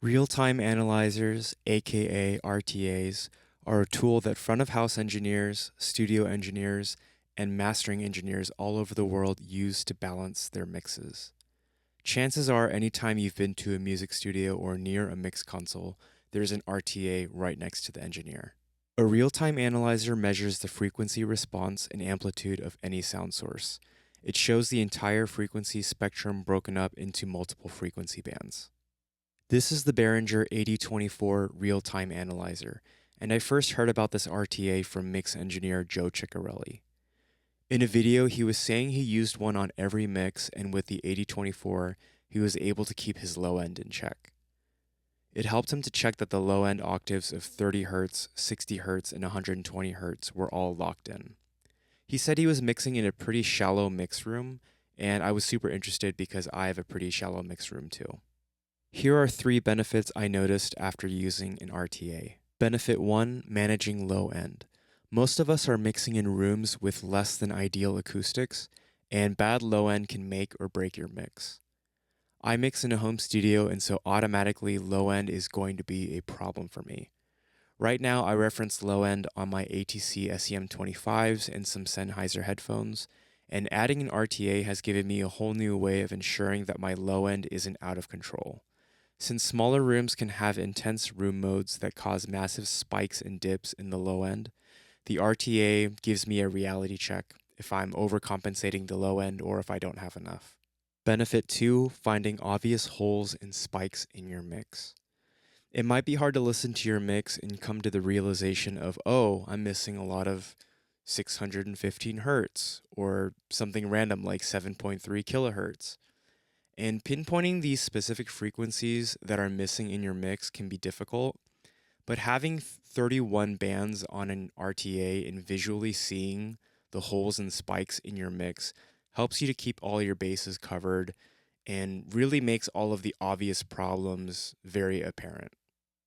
Real-time analyzers, aka RTAs, are a tool that front-of-house engineers, studio engineers, and mastering engineers all over the world use to balance their mixes. Chances are anytime you've been to a music studio or near a mix console, there's an RTA right next to the engineer. A real-time analyzer measures the frequency response and amplitude of any sound source. It shows the entire frequency spectrum broken up into multiple frequency bands. This is the Behringer 8024 real-time analyzer, and I first heard about this RTA from mix engineer Joe Ciccarelli. In a video, he was saying he used one on every mix, and with the 8024, he was able to keep his low end in check. It helped him to check that the low end octaves of 30 Hz, 60 Hz, and 120 Hz were all locked in. He said he was mixing in a pretty shallow mix room, and I was super interested because I have a pretty shallow mix room too. Here are 3 benefits I noticed after using an RTA. Benefit 1, managing low end. Most of us are mixing in rooms with less than ideal acoustics, and bad low end can make or break your mix. I mix in a home studio, and so automatically low end is going to be a problem for me. Right now, I reference low end on my ATC SEM25s and some Sennheiser headphones, and adding an RTA has given me a whole new way of ensuring that my low end isn't out of control. Since smaller rooms can have intense room modes that cause massive spikes and dips in the low end, the RTA gives me a reality check if I'm overcompensating the low end or if I don't have enough. Benefit 2, finding obvious holes and spikes in your mix. It might be hard to listen to your mix and come to the realization of, oh, I'm missing a lot of 615 Hertz or something random like 7.3 kilohertz. And pinpointing these specific frequencies that are missing in your mix can be difficult, but having 31 bands on an RTA and visually seeing the holes and spikes in your mix helps you to keep all your bases covered and really makes all of the obvious problems very apparent.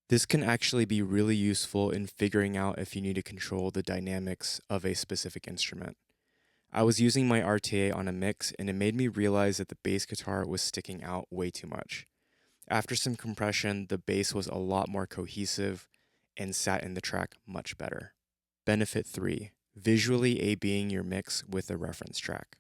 This can actually be really useful in figuring out if you need to control the dynamics of a specific instrument. I was using my RTA on a mix, and it made me realize that the bass guitar was sticking out way too much. After some compression, the bass was a lot more cohesive and sat in the track much better. Benefit 3, visually A-Bing your mix with a reference track.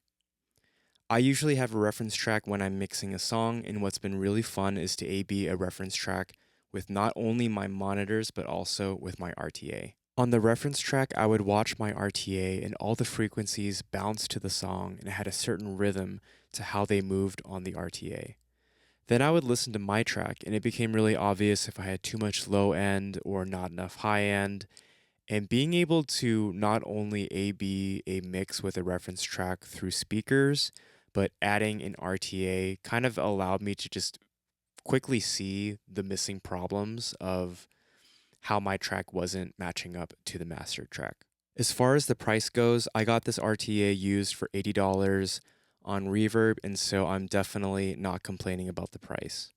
I usually have a reference track when I'm mixing a song, and what's been really fun is to A-B a reference track with not only my monitors, but also with my RTA. On the reference track, I would watch my RTA and all the frequencies bounce to the song, and it had a certain rhythm to how they moved on the RTA. Then I would listen to my track, and it became really obvious if I had too much low end or not enough high end. And being able to not only A-B a mix with a reference track through speakers, but adding an RTA kind of allowed me to just quickly see the missing problems of how my track wasn't matching up to the mastered track. As far as the price goes, I got this RTA used for $80 on Reverb, and so I'm definitely not complaining about the price.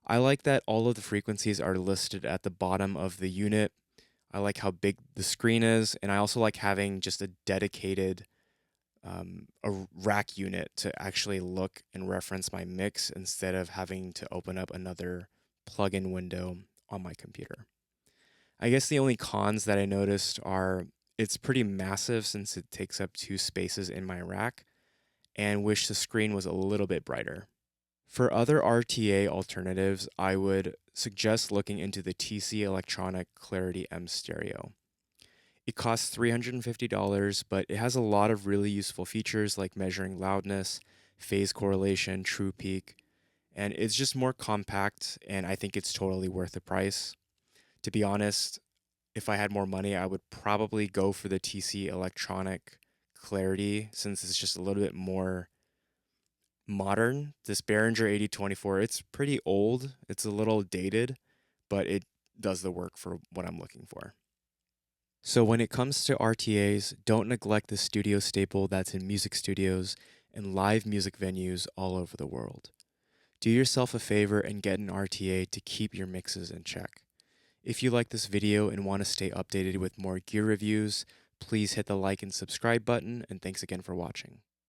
I like that all of the frequencies are listed at the bottom of the unit. I like how big the screen is, and I also like having just a dedicated a rack unit to actually look and reference my mix instead of having to open up another plugin window on my computer. I guess the only cons that I noticed are it's pretty massive since it takes up 2 spaces in my rack, and wish the screen was a little bit brighter. For other RTA alternatives, I would suggest looking into the TC Electronic Clarity M Stereo. It costs $350, but it has a lot of really useful features like measuring loudness, phase correlation, true peak, and it's just more compact, and I think it's totally worth the price. To be honest, if I had more money, I would probably go for the TC Electronic Clarity since it's just a little bit more modern. This Behringer 8024, it's pretty old. It's a little dated, but it does the work for what I'm looking for. So when it comes to RTAs, don't neglect the studio staple that's in music studios and live music venues all over the world. Do yourself a favor and get an RTA to keep your mixes in check. If you like this video and want to stay updated with more gear reviews, please hit the like and subscribe button, and thanks again for watching.